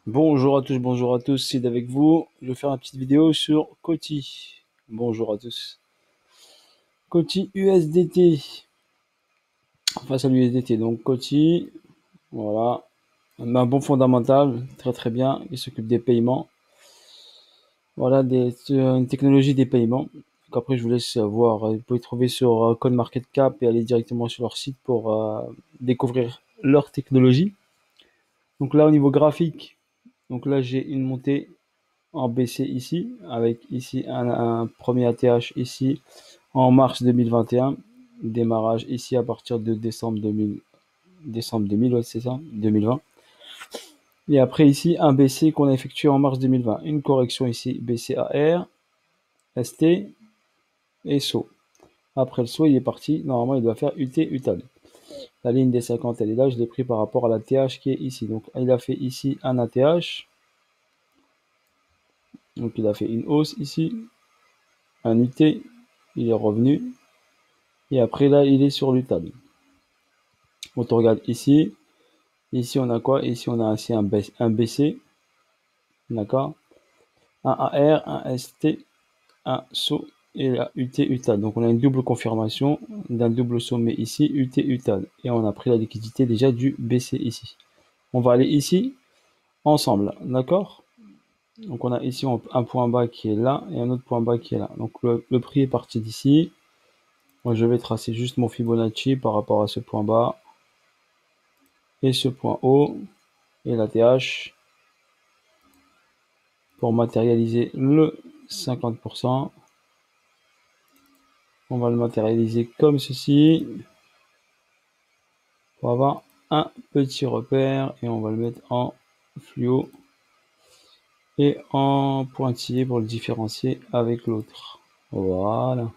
Bonjour à tous, c'est avec vous. Je vais faire une petite vidéo sur Coty. Bonjour à tous. Coty USDT, face à l'USDT. Donc Coty, voilà, un bon fondamental, très bien. Il s'occupe des paiements. Voilà, une technologie des paiements. Donc après, je vous laisse voir. Vous pouvez trouver sur CoinMarketCap et aller directement sur leur site pour découvrir leur technologie. Donc là, au niveau graphique, donc là, j'ai une montée en baissé ici, avec ici un premier ATH ici en mars 2021, démarrage ici à partir de décembre 2000, ouais, c'est ça, 2020. Et après ici, un BC qu'on a effectué en mars 2020, une correction ici, BCAR, ST et SO. Après le SO, il est parti, normalement il doit faire UT, UTAD. La ligne des 50, elle est là, je l'ai pris par rapport à la TH qui est ici. Donc il a fait ici un ATH, donc il a fait une hausse ici, un UT, il est revenu, et après là, il est sur l'UTAD. Quand on regarde ici, ici on a quoi? Ici on a ainsi un BC, d'accord? Un AR, un ST, un SO et la UT UTAD. Donc on a une double confirmation d'un double sommet ici, UT UTAD. Et on a pris la liquidité déjà du BC ici. On va aller ici ensemble, d'accord? Donc on a ici un point bas qui est là et un autre point bas qui est là. Donc le prix est parti d'ici. Moi je vais tracer juste mon Fibonacci par rapport à ce point bas et ce point haut et la TH pour matérialiser le 50%. On va le matérialiser comme ceci pour avoir un petit repère et on va le mettre en fluo et en pointillé pour le différencier avec l'autre. Voilà.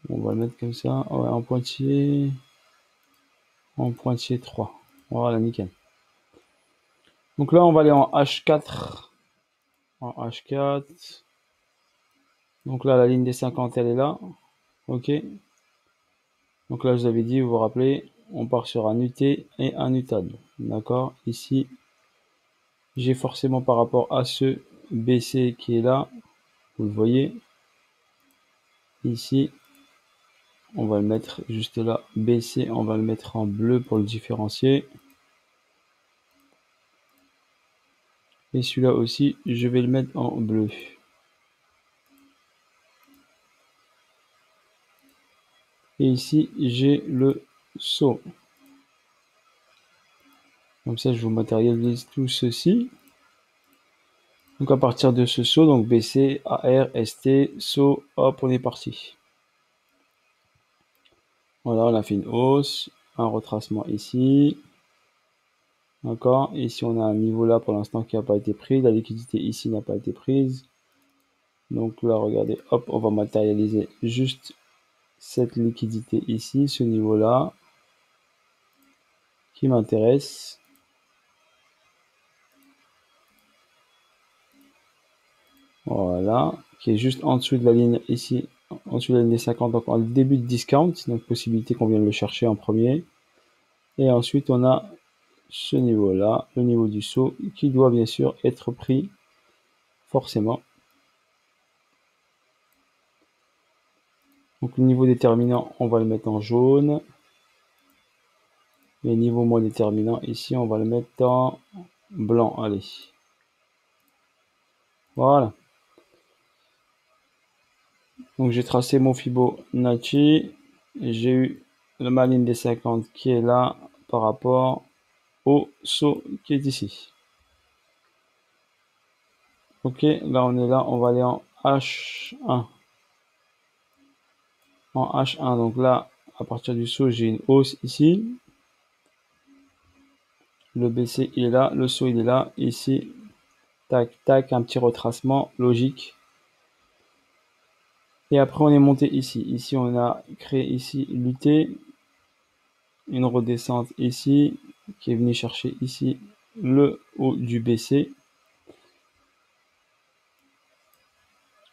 On va le mettre comme ça, ouais, en pointillé 3. Voilà, nickel. Donc là, on va aller en H4. En H4. Donc là, la ligne des 50, elle est là. Ok. Donc là, je vous avais dit, vous vous rappelez, on part sur un UT et un UTAD. D'accord? Ici, j'ai forcément par rapport à ce BC qui est là, vous le voyez, ici, on va le mettre juste là, BC, on va le mettre en bleu pour le différencier. Et celui-là aussi, je vais le mettre en bleu. Et ici, j'ai le saut. Comme ça, je vous matérialise tout ceci. Donc à partir de ce saut, donc BC, AR, ST, saut, hop, on est parti. Voilà, on a fait une hausse, un retracement ici. D'accord. Ici, on a un niveau là pour l'instant qui n'a pas été pris. La liquidité ici n'a pas été prise. Donc là, regardez, hop, on va matérialiser juste cette liquidité ici, ce niveau-là, qui m'intéresse. Voilà, qui est juste en dessous de la ligne ici, en dessous de la ligne des 50, donc en début de discount, donc possibilité qu'on vienne le chercher en premier. Et ensuite, on a ce niveau-là, le niveau du saut, qui doit bien sûr être pris, forcément. Donc le niveau déterminant, on va le mettre en jaune. Et niveau moins déterminant, ici, on va le mettre en blanc. Allez. Voilà. Donc j'ai tracé mon Fibonacci. J'ai eu ma ligne des 50 qui est là par rapport au saut qui est ici. Ok, là on est là, on va aller en H1. En H1, donc là, à partir du saut, j'ai une hausse ici. Le BC il est là, le saut il est là. Ici, tac, tac, un petit retracement logique. Et après on est monté ici. Ici on a créé ici l'UT, une redescente ici, qui est venue chercher ici le haut du BC.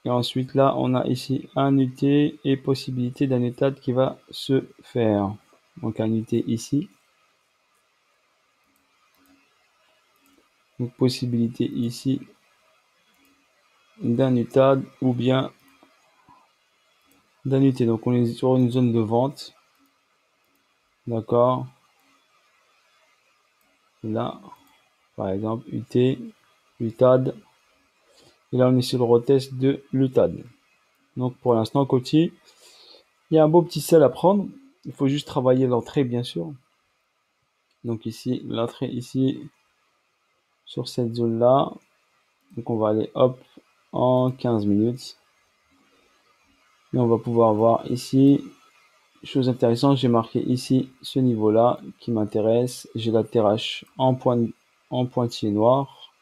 Et ensuite là, on a ici un UT et possibilité d'un UTAD qui va se faire. Donc un UT ici. Donc possibilité ici d'un UTAD ou bien d'un UT. Donc on est sur une zone de vente. D'accord. Là, par exemple, UT, UTAD. Et là, on est sur le retest de l'UTAD. Donc pour l'instant, Coty, il y a un beau petit sel à prendre. Il faut juste travailler l'entrée, bien sûr. Donc ici, l'entrée ici, sur cette zone-là. Donc on va aller, hop, en 15 minutes. Et on va pouvoir voir ici, chose intéressante, j'ai marqué ici ce niveau-là qui m'intéresse. J'ai la TRH en pointillé noir.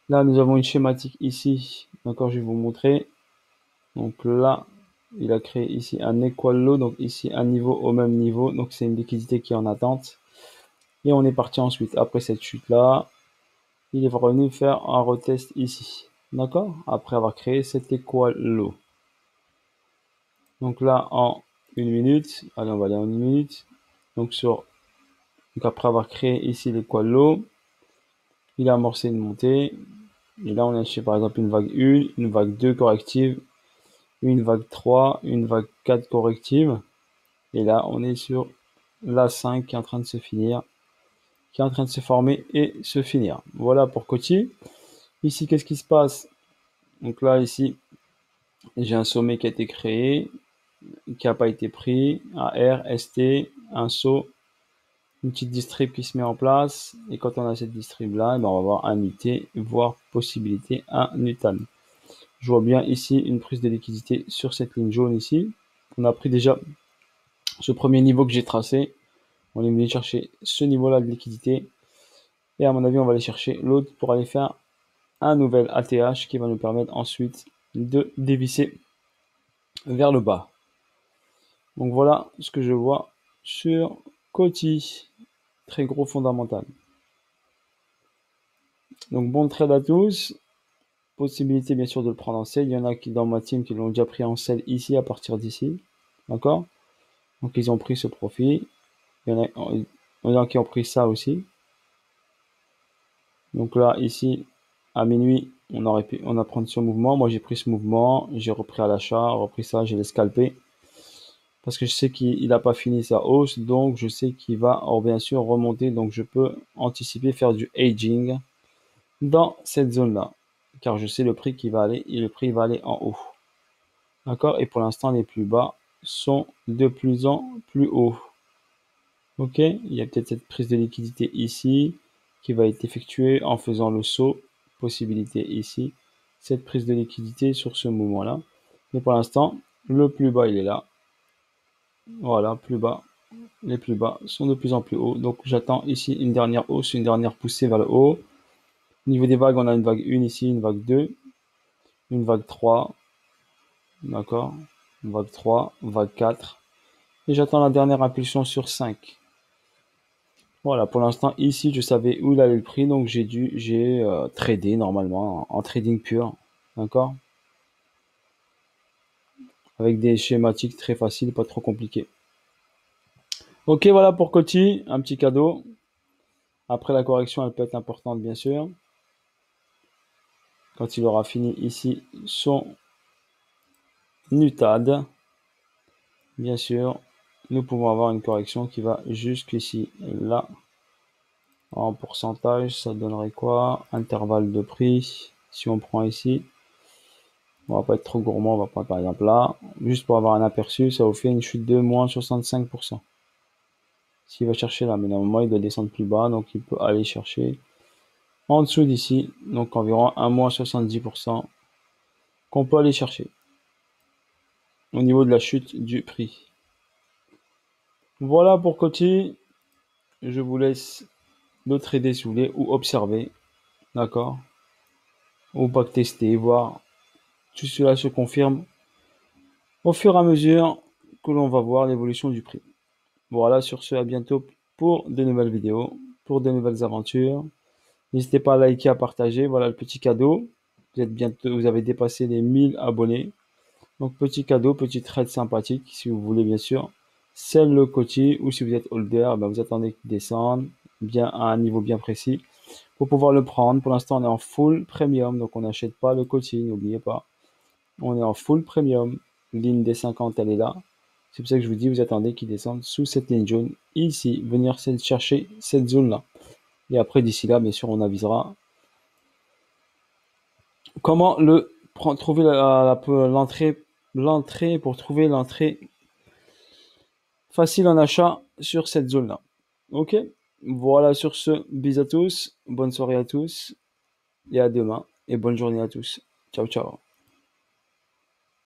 Là, nous avons une schématique ici. D'accord, je vais vous montrer. Donc là, il a créé ici un equal low, donc ici un niveau au même niveau. Donc c'est une liquidité qui est en attente. Et on est parti ensuite. Après cette chute-là, il est revenu faire un retest ici. D'accord, après avoir créé cet equal low. Donc là, en une minute, allez, on va aller en une minute. Donc après avoir créé ici l'equal low, il a amorcé une montée. Et là, on a chez par exemple une vague 1, une vague 2 corrective, une vague 3, une vague 4 corrective. Et là, on est sur la 5 qui est en train de se finir, qui est en train de se former et se finir. Voilà pour Coty. Ici, qu'est-ce qui se passe? Donc là, ici, j'ai un sommet qui a été créé, qui n'a pas été pris, un R, ST, un saut, une petite distrib qui se met en place. Et quand on a cette distrib là, on va avoir un UT, voire possibilité un UTAN. Je vois bien ici une prise de liquidité sur cette ligne jaune ici. On a pris déjà ce premier niveau que j'ai tracé. On est venu chercher ce niveau-là de liquidité. Et à mon avis, on va aller chercher l'autre pour aller faire un nouvel ATH qui va nous permettre ensuite de dévisser vers le bas. Donc voilà ce que je vois sur Coty. Très gros fondamental. Donc bon trade à tous. Possibilité bien sûr de le prendre en sell. Il y en a qui dans ma team qui l'ont déjà pris en sell ici à partir d'ici. D'accord? Donc ils ont pris ce profit. Il y en a qui ont pris ça aussi. Donc là, ici, à minuit, on a pris ce mouvement. Moi, j'ai pris ce mouvement, j'ai repris à l'achat, repris ça, j'ai les scalpé. Parce que je sais qu'il n'a pas fini sa hausse, donc je sais qu'il va, bien sûr, remonter. Donc je peux anticiper, faire du hedging dans cette zone-là. Car je sais le prix qui va aller, et le prix va aller en haut. D'accord? Et pour l'instant, les plus bas sont de plus en plus hauts. Ok? Il y a peut-être cette prise de liquidité ici qui va être effectuée en faisant le saut. Possibilité ici. Cette prise de liquidité sur ce mouvement-là. Mais pour l'instant, le plus bas, il est là. Voilà, plus bas. Les plus bas sont de plus en plus hauts. Donc j'attends ici une dernière hausse, une dernière poussée vers le haut. Au niveau des vagues, on a une vague 1 ici, une vague 2, une vague 3. D'accord? Une vague 3, vague 4. Et j'attends la dernière impulsion sur 5. Voilà, pour l'instant, ici, je savais où il allait le prix, donc j'ai tradé normalement en trading pur, d'accord? Avec des schématiques très faciles, pas trop compliqués. Ok, voilà pour Coty, un petit cadeau. Après, la correction, elle peut être importante, bien sûr. Quand il aura fini ici son UTAD, bien sûr, nous pouvons avoir une correction qui va jusqu'ici, là. En pourcentage, ça donnerait quoi? Intervalle de prix, si on prend ici. On va pas être trop gourmand, on va prendre par exemple là. Juste pour avoir un aperçu, ça vous fait une chute de moins 65%. S'il va chercher là, mais normalement il doit descendre plus bas, donc il peut aller chercher en dessous d'ici, donc environ un moins 70% qu'on peut aller chercher au niveau de la chute du prix. Voilà pour Coty. Je vous laisse le trader si vous voulez ou observer, d'accord? Ou pas tester, voir tout cela se confirme au fur et à mesure que l'on va voir l'évolution du prix. Voilà, sur ce, à bientôt pour de nouvelles vidéos, pour de nouvelles aventures. N'hésitez pas à liker, à partager. Voilà le petit cadeau. Vous avez dépassé les 1000 abonnés. Donc, petit cadeau, petit trade sympathique, si vous voulez, bien sûr. Sell le Coty, ou si vous êtes holder, ben, vous attendez qu'il descende bien à un niveau bien précis pour pouvoir le prendre. Pour l'instant, on est en full premium, donc on n'achète pas le Coty, n'oubliez pas. On est en full premium. Ligne des 50, elle est là. C'est pour ça que je vous dis, vous attendez qu'il descende sous cette ligne jaune. Ici, venir chercher cette zone-là. Et après, d'ici là, bien sûr, on avisera. Comment trouver l'entrée pour trouver l'entrée facile en achat sur cette zone-là. Ok? Voilà, sur ce, bis à tous, bonne soirée à tous, et à demain, et bonne journée à tous. Ciao, ciao.